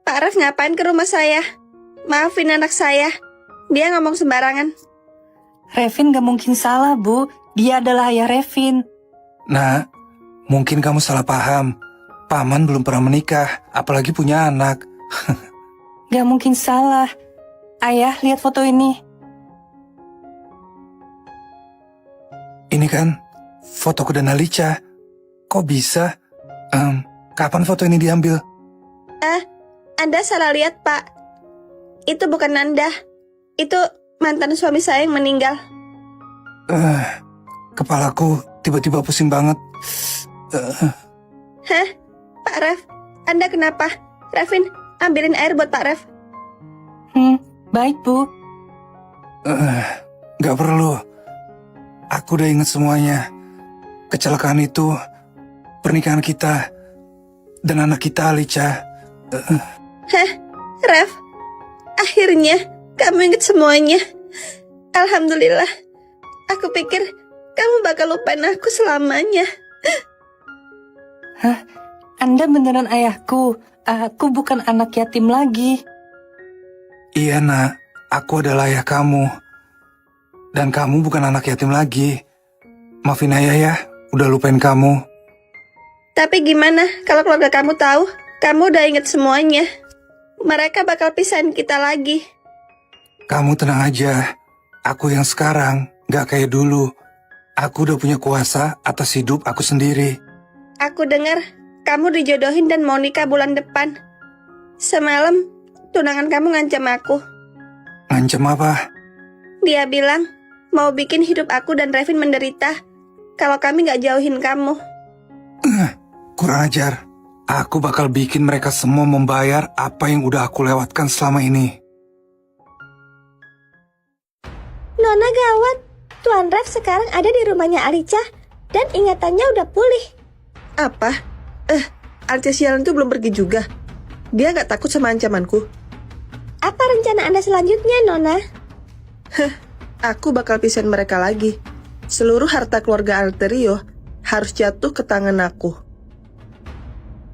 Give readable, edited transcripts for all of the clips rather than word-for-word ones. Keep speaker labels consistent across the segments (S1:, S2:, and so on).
S1: Pak Ref ngapain ke rumah saya? Maafin anak saya. Dia ngomong sembarangan.
S2: Revin gak mungkin salah, Bu. Dia adalah ayah Revin.
S3: Nak, mungkin kamu salah paham. Paman belum pernah menikah, apalagi punya anak.
S2: Gak mungkin salah. Ayah, lihat foto ini.
S3: Ini kan fotoku dan Alicia. Kok bisa? Kapan foto ini diambil?
S1: Anda salah lihat, Pak. Itu bukan Nanda. Itu mantan suami saya yang meninggal.
S3: Kepalaku tiba-tiba pusing banget.
S1: Hah? Pak Ref, Anda kenapa? Revin, ambilin air buat Pak Ref.
S2: Baik, Bu.
S3: Gak perlu. Aku udah inget semuanya. Kecelakaan itu, pernikahan kita, dan anak kita, Alicia.
S1: Hah? Ref, akhirnya kamu ingat semuanya. Alhamdulillah. Aku pikir kamu bakal lupain aku selamanya.
S2: Hah? Anda beneran ayahku. Aku bukan anak yatim lagi.
S3: Iya, Nak. Aku adalah ayah kamu. Dan kamu bukan anak yatim lagi. Maafin ayah ya, udah lupain kamu.
S1: Tapi gimana kalau keluarga kamu tahu kamu udah ingat semuanya? Mereka bakal pisahin kita lagi.
S3: Kamu tenang aja. Aku yang sekarang gak kayak dulu. Aku udah punya kuasa atas hidup aku sendiri.
S1: Aku dengar kamu dijodohin dan mau nikah bulan depan. Semalam tunangan kamu ngancam aku.
S3: Ngancam apa?
S1: Dia bilang mau bikin hidup aku dan Revin menderita kalau kami gak jauhin kamu.
S3: Kurang ajar. Aku bakal bikin mereka semua membayar apa yang udah aku lewatkan selama ini.
S1: Nona gawat, Tuan Rev sekarang ada di rumahnya Alicia dan ingatannya udah pulih. Apa? Alicia sialan itu belum pergi juga. Dia gak takut sama ancamanku. Apa rencana Anda selanjutnya, Nona? Aku bakal pisahin mereka lagi. Seluruh harta keluarga Alterio harus jatuh ke tangan aku.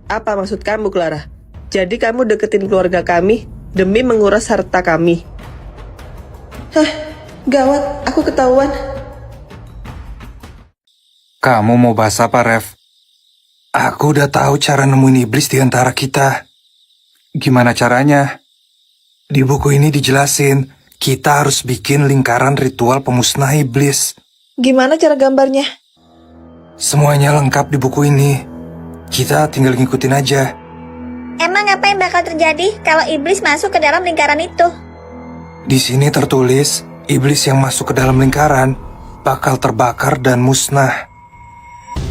S1: Apa maksud kamu, Clara? Jadi kamu deketin keluarga kami demi menguras harta kami? Gawat, aku ketahuan.
S3: Kamu mau bahas apa, Rev? Aku udah tahu cara nemuin iblis di antara kita. Gimana caranya? Di buku ini dijelasin, kita harus bikin lingkaran ritual pemusnah iblis.
S1: Gimana cara gambarnya?
S3: Semuanya lengkap di buku ini. Kita tinggal ngikutin aja.
S1: Emang apa yang bakal terjadi kalau iblis masuk ke dalam lingkaran itu?
S3: Di sini tertulis, iblis yang masuk ke dalam lingkaran bakal terbakar dan musnah.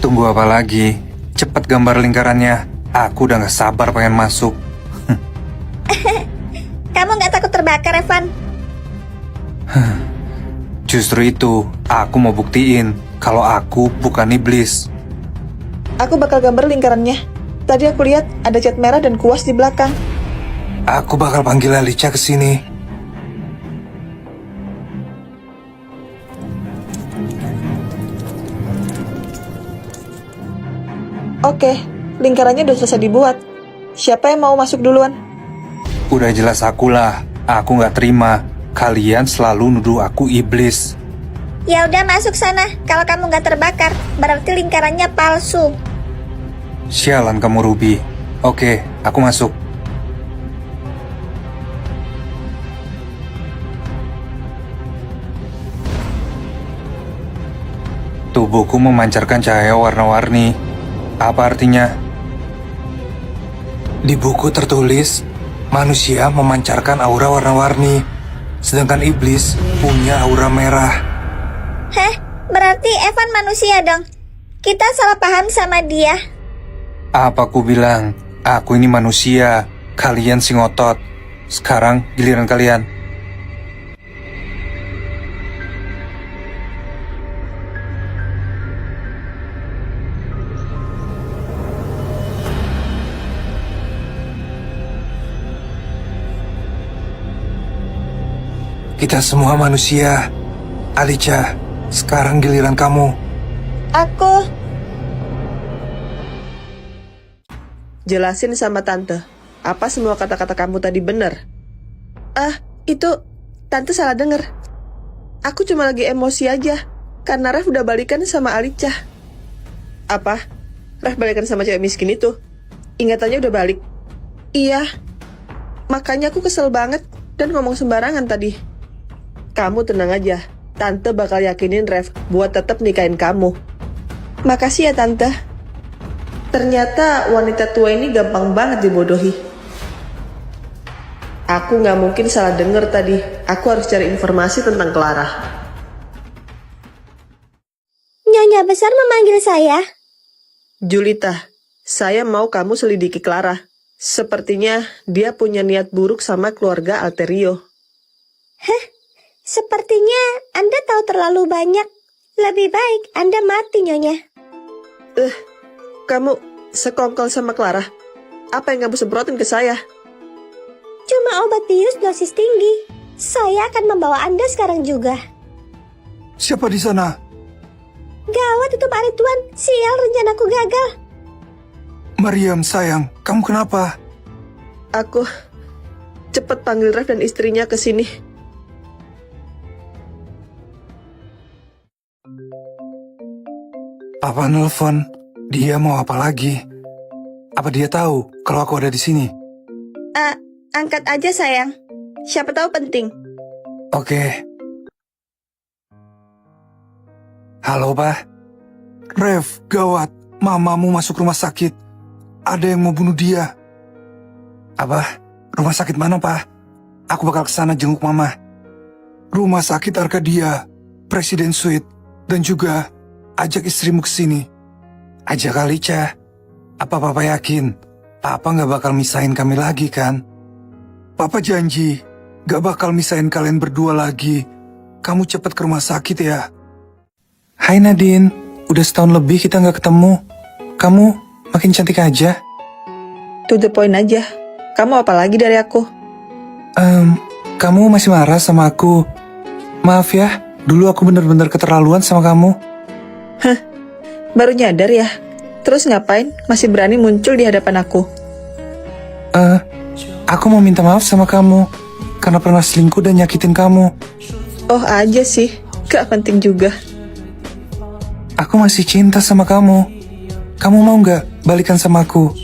S3: Tunggu apa lagi? Cepat gambar lingkarannya. Aku udah gak sabar pengen masuk.
S1: Kamu gak takut terbakar, Evan?
S3: Justru itu, aku mau buktiin kalau aku bukan iblis.
S1: Aku bakal gambar lingkarannya. Tadi aku lihat ada cat merah dan kuas di belakang.
S3: Aku bakal panggil Alicia ke sini.
S1: Oke, lingkarannya udah selesai dibuat. Siapa yang mau masuk duluan?
S3: Udah jelas akulah. Aku gak terima. Kalian selalu nuduh aku iblis.
S1: Ya udah masuk sana. Kalau kamu gak terbakar, berarti lingkarannya palsu.
S3: Sialan kamu, Ruby. Oke, aku masuk. Tubuhku memancarkan cahaya warna-warni. Apa artinya? Di buku tertulis, manusia memancarkan aura warna-warni, sedangkan iblis punya aura merah.
S1: Hah? Berarti Evan manusia dong? Kita salah paham sama dia.
S3: Apa aku bilang? Aku ini manusia, kalian si ngotot. Sekarang giliran kalian. Kita semua manusia. Alicia, sekarang giliran kamu.
S1: Aku... jelasin sama tante. Apa semua kata-kata kamu tadi benar? Itu tante salah dengar. Aku cuma lagi emosi aja karena Ref udah balikan sama Alica. Apa? Ref balikan sama cewek miskin itu? Ingatannya udah balik? Iya. Makanya aku kesel banget dan ngomong sembarangan tadi. Kamu tenang aja. Tante bakal yakinin Ref buat tetap nikahin kamu. Makasih ya tante. Ternyata wanita tua ini gampang banget dibodohi. Aku gak mungkin salah denger tadi. Aku harus cari informasi tentang Clara.
S4: Nyonya besar memanggil saya.
S1: Julita, saya mau kamu selidiki Clara. Sepertinya dia punya niat buruk sama keluarga Alterio.
S4: Sepertinya Anda tahu terlalu banyak. Lebih baik Anda mati, Nyonya.
S1: Kamu sekongkol sama Clara. Apa yang kamu semprotin ke saya?
S4: Cuma obat bius dosis tinggi. Saya akan membawa Anda sekarang juga.
S3: Siapa di sana?
S4: Gawat itu Pak Ridwan. Sial, rencanaku gagal.
S3: Mariam, sayang, kamu kenapa?
S1: Aku cepet panggil Ref dan istrinya ke sini.
S3: Papa nelfon. Dia mau apa lagi? Apa dia tahu kalau aku ada di sini?
S1: Angkat aja sayang. Siapa tahu penting.
S3: Oke. Halo, Pak. Ref, gawat. Mamamu masuk rumah sakit. Ada yang mau bunuh dia. Apa? Rumah sakit mana, Pak? Aku bakal kesana jenguk Mama. Rumah sakit Arcadia, Presiden Suite, dan juga ajak istrimu ke sini. Ajak Alica. Apa Papa yakin Papa gak bakal misahin kami lagi kan? Papa janji gak bakal misahin kalian berdua lagi. Kamu cepet ke rumah sakit ya. Hai Nadine, udah setahun lebih kita gak ketemu. Kamu makin cantik aja.
S1: To the point aja. Kamu apa lagi dari aku?
S3: Kamu masih marah sama aku. Maaf ya, dulu aku bener-bener keterlaluan sama kamu.
S1: Baru nyadar ya? Terus ngapain masih berani muncul di hadapan aku?
S3: Aku mau minta maaf sama kamu karena pernah selingkuh dan nyakitin kamu.
S1: Oh aja sih, gak penting juga.
S3: Aku masih cinta sama kamu. Kamu mau gak balikan sama aku?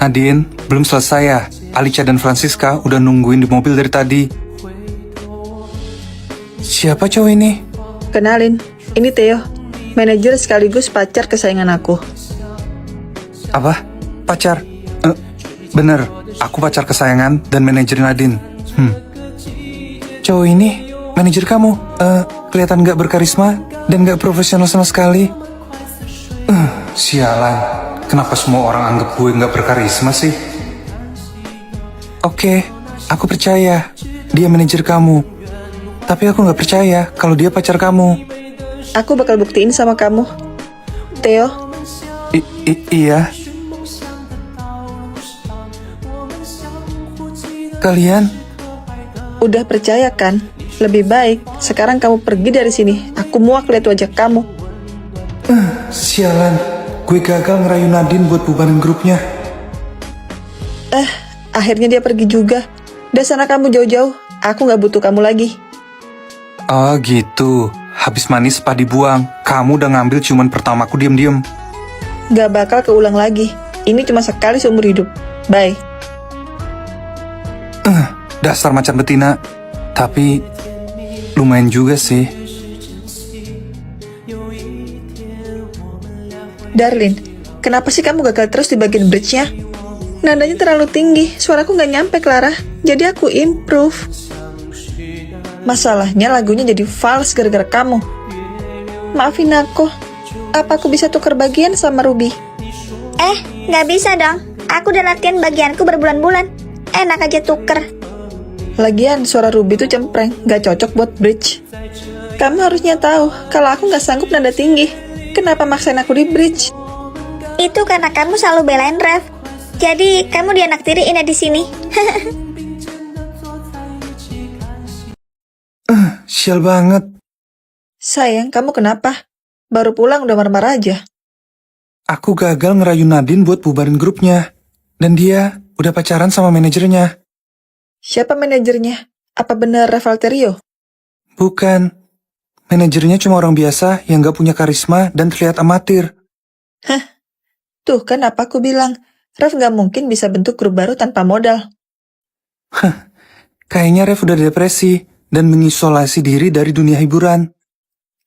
S3: Nadine, belum selesai ya. Alica dan Francisca udah nungguin di mobil dari tadi. Siapa cowok ini?
S1: Kenalin, ini Theo, manajer sekaligus pacar kesayangan aku.
S3: Apa? Pacar? Bener, aku pacar kesayangan dan manajer Nadine. Cowok ini manajer kamu. Kelihatan gak berkarisma dan gak profesional sama sekali. Sialan, kenapa semua orang anggap gue gak berkarisma sih? Oke, aku percaya dia manajer kamu. Tapi aku gak percaya kalau dia pacar kamu.
S1: Aku bakal buktiin sama kamu, Theo.
S3: Iya. Kalian?
S1: Udah percaya kan? Lebih baik sekarang kamu pergi dari sini. Aku muak lihat wajah kamu.
S3: Sialan, gue gagal ngerayu Nadine buat bubarin grupnya.
S1: Akhirnya dia pergi juga. Udah sana kamu jauh-jauh. Aku gak butuh kamu lagi.
S3: Oh gitu, habis manis apa dibuang. Kamu udah ngambil ciuman pertamaku diem-diem.
S1: Gak bakal keulang lagi. Ini cuma sekali seumur hidup. Bye.
S3: Dasar macan betina. Tapi lumayan juga sih.
S1: Darlin, kenapa sih kamu gagal terus di bagian bridge-nya? Nadanya terlalu tinggi, suaraku gak nyampe Clara. Jadi aku improve. Masalahnya lagunya jadi false gara-gara kamu. Maafin aku. Apa aku bisa tuker bagian sama Ruby?
S4: Nggak bisa dong. Aku udah latihan bagianku berbulan-bulan. Enak aja tuker.
S1: Lagian suara Ruby tuh cempreng, gak cocok buat bridge. Kamu harusnya tahu kalau aku gak sanggup nada tinggi. Kenapa maksain aku di bridge?
S4: Itu karena kamu selalu belain Ref. Jadi kamu dianaktiriin ya di sini.
S3: Sial banget.
S1: Sayang, kamu kenapa? Baru pulang udah marah-marah aja.
S3: Aku gagal ngerayu Nadine buat bubarin grupnya. Dan dia udah pacaran sama manajernya.
S1: Siapa manajernya? Apa bener Ref Alterio?
S3: Bukan. Manajernya cuma orang biasa yang gak punya karisma dan terlihat amatir.
S1: Tuh kan apa aku bilang, Ref gak mungkin bisa bentuk grup baru tanpa modal.
S3: Kayaknya Ref udah depresi dan mengisolasi diri dari dunia hiburan.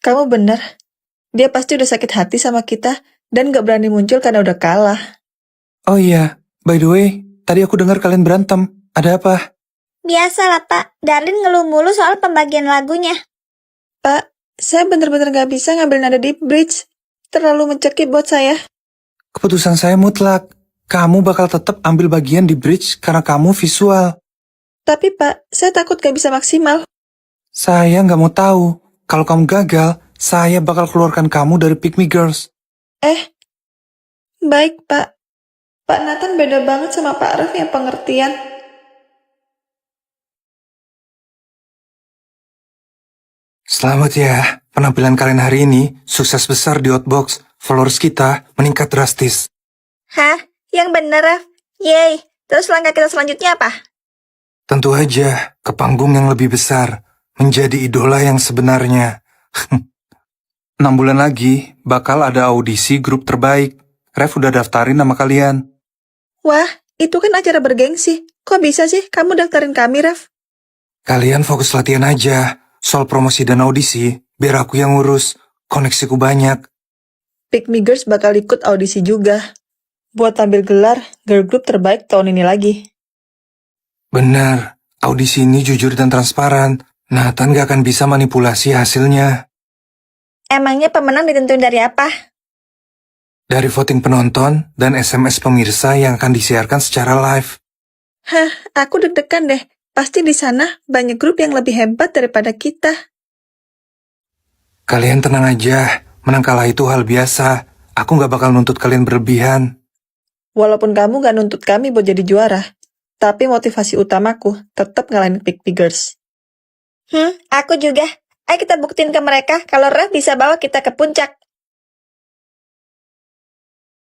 S1: Kamu bener. Dia pasti udah sakit hati sama kita dan gak berani muncul karena udah kalah.
S3: Oh iya, by the way, tadi aku dengar kalian berantem. Ada apa?
S4: Biasalah, Pak. Darlin ngeluh mulu soal pembagian lagunya.
S1: Pak, saya bener-bener gak bisa ngambil nada di bridge. Terlalu mencekik buat saya.
S3: Keputusan saya mutlak. Kamu bakal tetap ambil bagian di bridge karena kamu visual.
S1: Tapi Pak, saya takut gak bisa maksimal.
S3: Saya nggak mau tahu. Kalau kamu gagal, saya bakal keluarkan kamu dari Pick Me Girls.
S1: Baik Pak. Pak Nathan beda banget sama Pak Ref yang pengertian.
S3: Selamat ya, penampilan kalian hari ini sukses besar di Outbox. Followers kita meningkat drastis.
S4: Hah? Yang bener, Ref? Yeay. Terus langkah kita selanjutnya apa?
S3: Tentu aja, ke panggung yang lebih besar. Menjadi idola yang sebenarnya. 6 bulan lagi, bakal ada audisi grup terbaik. Ref udah daftarin nama kalian.
S1: Wah, itu kan acara bergengsi. Kok bisa sih kamu daftarin kami, Ref?
S3: Kalian fokus latihan aja. Soal promosi dan audisi, biar aku yang ngurus. Koneksiku banyak.
S1: Pick Me Girls bakal ikut audisi juga. Buat tampil gelar girl group terbaik tahun ini lagi.
S3: Benar, audisi ini jujur dan transparan. Nathan gak akan bisa manipulasi hasilnya.
S4: Emangnya pemenang ditentuin dari apa?
S3: Dari voting penonton dan SMS pemirsa yang akan disiarkan secara live.
S1: Hah, aku deg-degan deh. Pasti di sana banyak grup yang lebih hebat daripada kita.
S3: Kalian tenang aja, menang kalah itu hal biasa. Aku gak bakal nuntut kalian berlebihan.
S1: Walaupun kamu gak nuntut kami buat jadi juara, tapi motivasi utamaku tetap ngalahin Pick Me Girls.
S4: Aku juga. Ayo kita buktiin ke mereka kalau Ref bisa bawa kita ke puncak.